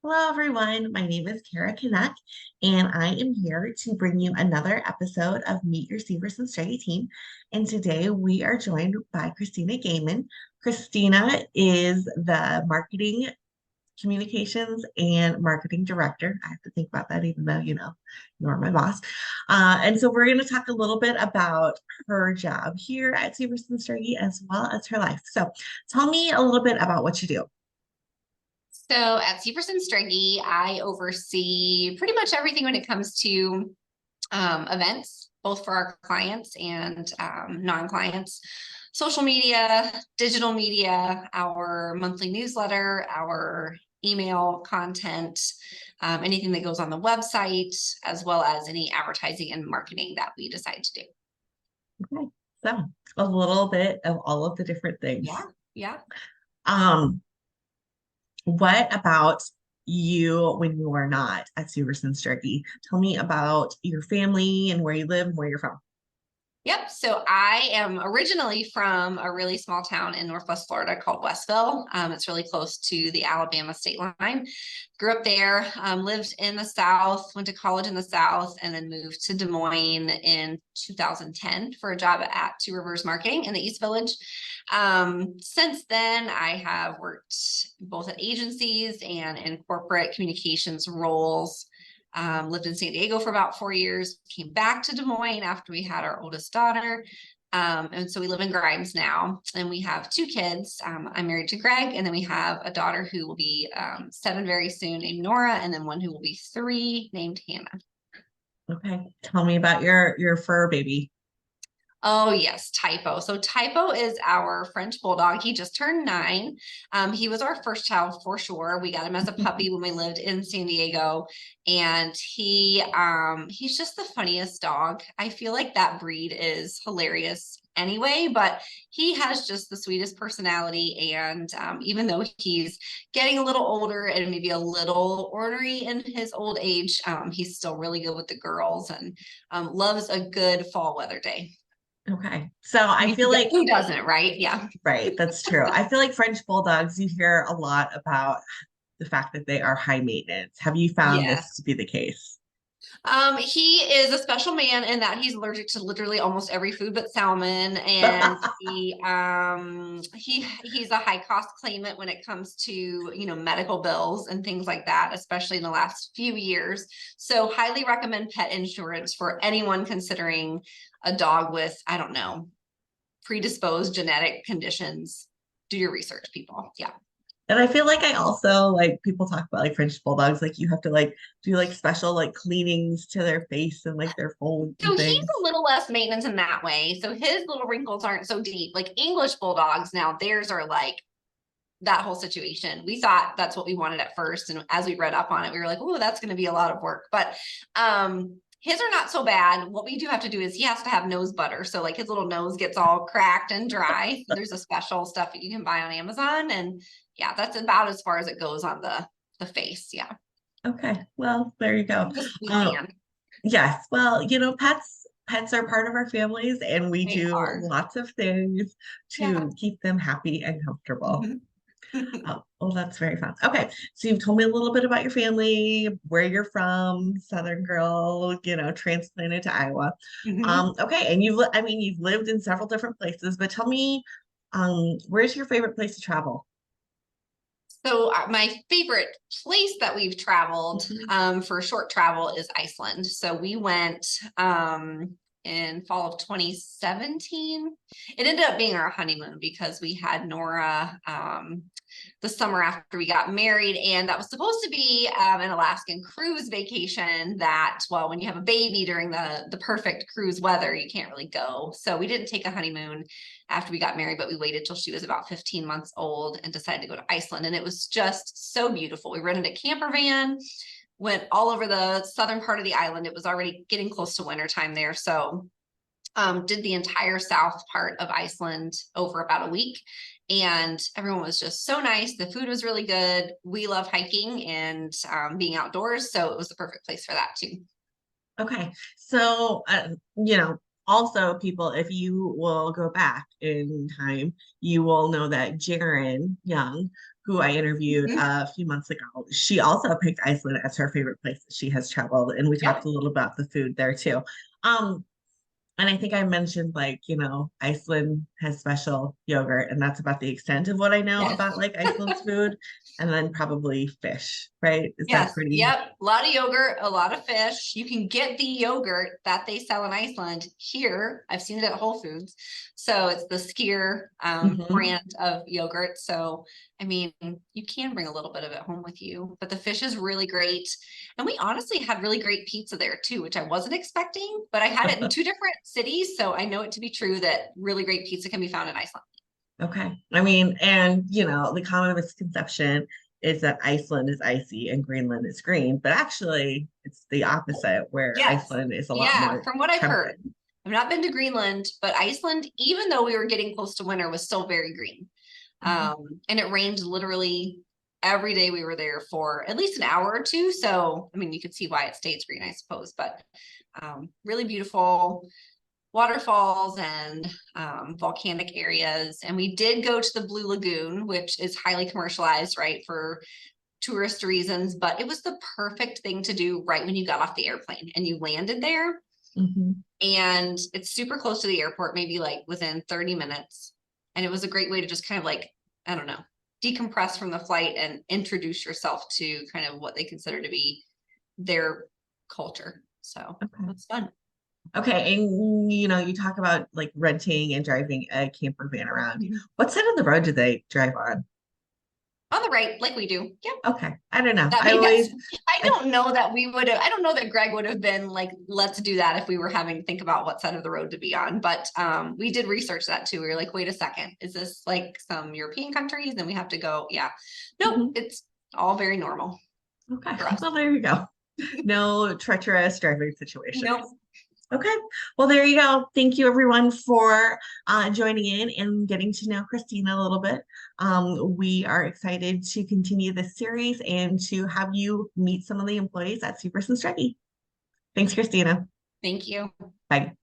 Hello, everyone. My name is Kara Canuck, and I am here to bring you another episode of Meet Your Syverson Strege team. And today we are joined by Christina Gayman. Christina is the marketing communications and marketing director. I have to think about that, even though, you're my boss. And so we're going to talk a little bit about her job here at Syverson Strege as well as her life. So tell me a little bit about what you do. So at Syverson Strege, I oversee pretty much everything when it comes to events, both for our clients and non-clients. Social media, digital media, our monthly newsletter, our email content, anything that goes on the website, as well as any advertising and marketing that we decide to do. Okay, so a little bit of all of the different things. Yeah. Um, what about you when you were not at Syverson Strege? Tell me about your family and where you live and where you're from. Yep. So I am originally from a really small town in Northwest Florida called Westville. It's really close to the Alabama state line. Grew up there, lived in the South, went to college in the South, and then moved to Des Moines in 2010 for a job at Two Rivers Marketing in the East Village. Since then, I have worked both at agencies and in corporate communications roles. Lived in San Diego for about 4 years, came back to Des Moines after we had our oldest daughter. And so we live in Grimes now, and we have 2 kids. I'm married to Greg, and then we have a daughter who will be 7 very soon named Nora, and then one who will be 3 named Hannah. Okay, tell me about your fur baby. Oh yes, Typo. So Typo is our French Bulldog. He just turned 9. He was our first child for sure. We got him as a puppy when we lived in San Diego, and he's just the funniest dog. I feel like that breed is hilarious anyway, but he has just the sweetest personality. And even though he's getting a little older and maybe a little ornery in his old age, he's still really good with the girls and loves a good fall weather day. Okay, so I I mean, feel like, who doesn't, right? Yeah. right, that's true. I feel like French Bulldogs, you hear a lot about the fact that they are high maintenance. Have you found Yes. this to be the case? He is a special man in that he's allergic to literally almost every food but salmon, and he's a high cost claimant when it comes to medical bills and things like that, especially in the last few years. So highly recommend pet insurance for anyone considering a dog with, I don't know, predisposed genetic conditions. Do your research, people. Yeah. And I feel like I also like people talk about like French Bulldogs, like you have to like do like special like cleanings to their face and like their folds So and he's things. a little less maintenance in that way. So his little wrinkles aren't so deep. Like English bulldogs now, theirs are like that whole situation. We thought that's what we wanted at first. And as we read up on it, we were like, oh, that's going to be a lot of work. But his are not so bad. What we do have to do is he has to have nose butter. So like his little nose gets all cracked and dry. So there's a special stuff that you can buy on Amazon. And yeah, that's about as far as it goes on the face. Yeah. Okay, well, there you go. Just sweet Um, man. yes, well, pets are part of our families, and we They do are. lots of things Yeah. to keep them happy and comfortable. Mhm. Oh, well, that's very fun. Okay, so you've told me a little bit about your family, where you're from, Southern girl, transplanted to Iowa. Mhm. Okay, and I mean, you've lived in several different places, but tell me, where's your favorite place to travel? So my favorite place that we've traveled Mhm. for short travel is Iceland. So we went in fall of 2017. It ended up being our honeymoon because we had Nora the summer after we got married, and that was supposed to be an Alaskan cruise vacation that, well, when you have a baby during the perfect cruise weather, you can't really go. So we didn't take a honeymoon after we got married, but we waited till she was about 15 months old and decided to go to Iceland. And it was just so beautiful. We rented a camper van, went all over the southern part of the island. It was already getting close to winter time there. So did the entire south part of Iceland over about a week. And everyone was just so nice. The food was really good. We love hiking and being outdoors. So it was the perfect place for that too. Okay, so also people, if you will go back in time, you will know that Jaren Young who I interviewed Mhm. a few months ago, she also picked Iceland as her favorite place that she has traveled, and we talked Yep. a little about the food there too. Um, and I think I mentioned like, Iceland has special yogurt, and that's about the extent of what I know Yes. about like Iceland's food. And then probably fish, right? Is that Yes. pretty? Yep. A lot of yogurt, a lot of fish. You can get the yogurt that they sell in Iceland here. I've seen it at Whole Foods. So it's the Skyr Mhm. brand of yogurt. So, I mean, you can bring a little bit of it home with you, but the fish is really great. And we honestly had really great pizza there too, which I wasn't expecting, but I had it in two different cities. So I know it to be true that really great pizza can be found in Iceland. Okay. I mean, and the common misconception is that Iceland is icy and Greenland is green, but actually it's the opposite, where Yes. Iceland is a lot Yeah, more from what I've temperate. heard. I've not been to Greenland, but Iceland, even though we were getting close to winter, was still very green. Mhm. And it rained literally every day we were there for at least an hour or two. So, I mean, you could see why it stays green, I suppose, but really beautiful waterfalls and volcanic areas. And we did go to the Blue Lagoon, which is highly commercialized, right, for tourist reasons, but it was the perfect thing to do right when you got off the airplane and you landed there. Mhm. And it's super close to the airport, maybe like within 30 minutes. And it was a great way to just kind of like, I don't know, decompress from the flight and introduce yourself to kind of what they consider to be their culture. So Okay. that's fun. Okay. And you talk about like renting and driving a camper van around. Mhm. What side of the road do they drive on? On the right, like we do. Yep. Okay. I don't know. That I made always, that's I I, don't know that we would have, I don't know that Greg would have been like, let's do that if we were having to think about what side of the road to be on. But we did research that too. We were like, wait a second, is this like some European countries? Then we have to go, yeah. Nope, Mhm. it's all very normal Okay. for us. Well, there you go. No treacherous driving situations. Nope. Okay. Well, there you go. Thank you, everyone, for joining in and getting to know Christina a little bit. We are excited to continue this series and to have you meet some of the employees at Syverson Strege. Thanks, Christina. Thank you. Bye.